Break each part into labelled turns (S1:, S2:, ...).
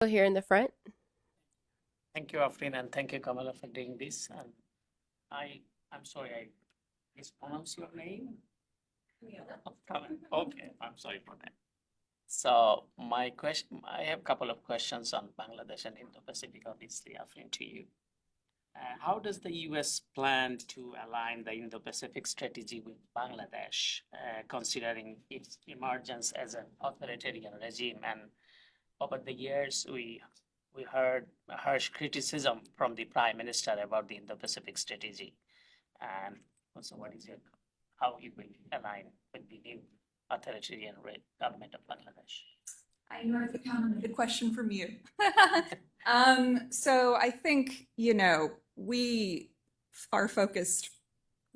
S1: Here in the front.
S2: Thank you, Afrin, and thank you, Kamala, for doing this. And I'm sorry, I mispronounced your name. Okay, I'm sorry for that. So I have a couple of questions on Bangladesh and Indo-Pacific, obviously, Afrin, to you. How does the US plan to align the Indo-Pacific strategy with Bangladesh, considering its emergence as an authoritarian regime? And over the years, we heard harsh criticism from the Prime Minister about the Indo-Pacific strategy. And also, how it will align with the new authoritarian government of Bangladesh?
S3: I know it's a question from you. So I think, we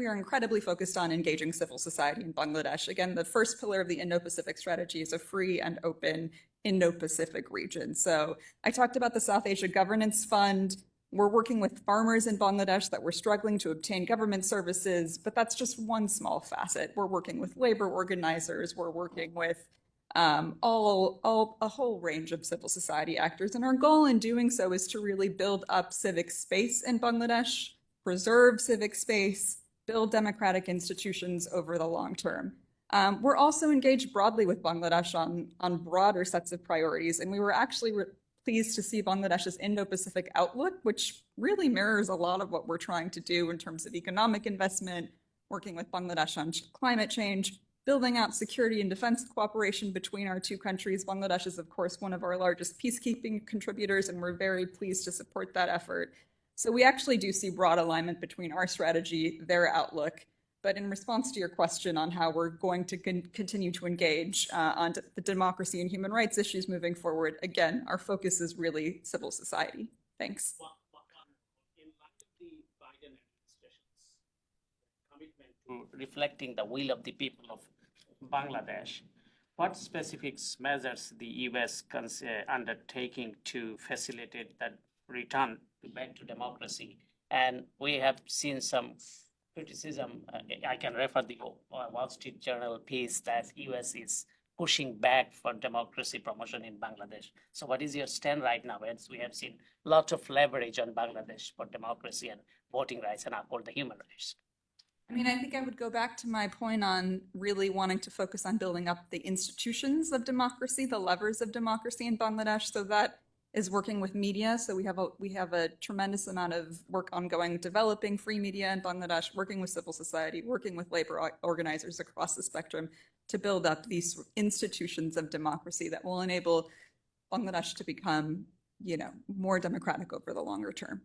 S3: are incredibly focused on engaging civil society in Bangladesh. Again, the first pillar of the Indo-Pacific strategy is a free and open Indo-Pacific region. So I talked about the South Asia Governance Fund. We're working with farmers in Bangladesh that were struggling to obtain government services, but that's just one small facet. We're working with labor organizers. We're working with a whole range of civil society actors. And our goal in doing so is to really build up civic space in Bangladesh, preserve civic space, build democratic institutions over the long term. We're also engaged broadly with Bangladesh on broader sets of priorities. And we were actually pleased to see Bangladesh's Indo-Pacific outlook, which really mirrors a lot of what we're trying to do in terms of economic investment, working with Bangladesh on climate change, building out security and defense cooperation between our two countries. Bangladesh is, of course, one of our largest peacekeeping contributors, and we're very pleased to support that effort. So we actually do see broad alignment between our strategy, their outlook. But in response to your question on how we're going to continue to engage on the democracy and human rights issues moving forward, again, our focus is really civil society. Thanks.
S2: In light of the Biden administration's commitment to reflecting the will of the people of Bangladesh, what specific measures the US undertaking to facilitate that return back to democracy? And we have seen some criticism. I can refer the Wall Street Journal piece that US is pushing back for democracy promotion in Bangladesh. So what is your stand right now? As we have seen lots of leverage on Bangladesh for democracy and voting rights and uphold the human rights.
S3: I mean, I think I would go back to my point on really wanting to focus on building up the institutions of democracy, the levers of democracy in Bangladesh. So that is working with media. So we have a tremendous amount of work ongoing, developing free media in Bangladesh, working with civil society, working with labor organizers across the spectrum to build up these institutions of democracy that will enable Bangladesh to become, more democratic over the longer term.